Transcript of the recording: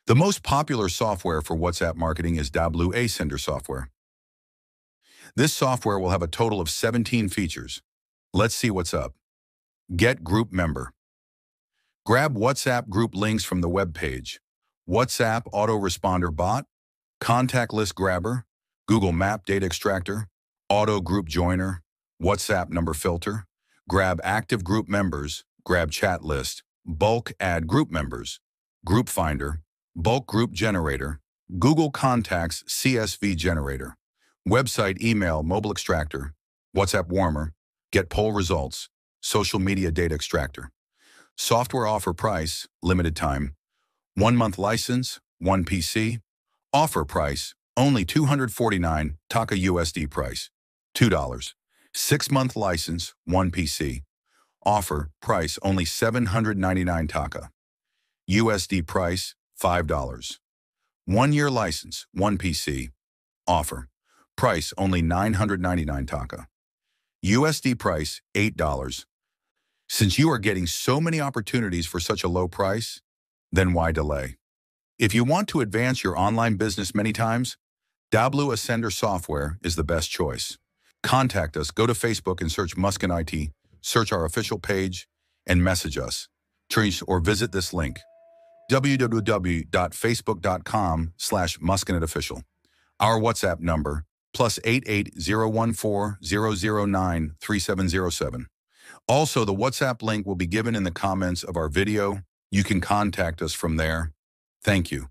The most popular software for WhatsApp marketing is Tableau Ascender software. This software will have a total of 17 features. Let's see what's up. Get group member. Grab WhatsApp group links from the web page. WhatsApp autoresponder bot, contact list grabber, Google Map data extractor, auto group joiner, WhatsApp number filter, grab active group members, grab chat list, bulk add group members, group finder, bulk group generator, Google Contacts CSV generator, website email mobile extractor, WhatsApp warmer, get poll results, social media data extractor. Software offer price, limited time, 1 month license, 1 PC, offer price, only 249 Taka USD price, $2. 6 month license, 1 PC, offer price only 799 Taka, USD price, $5. 1 year license, 1 PC, offer price only 999 Taka, USD price, $8. Since you are getting so many opportunities for such a low price, then why delay? If you want to advance your online business many times, Tableau Ascender software is the best choice. Contact us, go to Facebook and search Muskin IT, search our official page, and message us. Or visit this link, www.facebook.com/muskinitofficial. Our WhatsApp number, +88 014 009 3707. Also, the WhatsApp link will be given in the comments of our video. You can contact us from there. Thank you.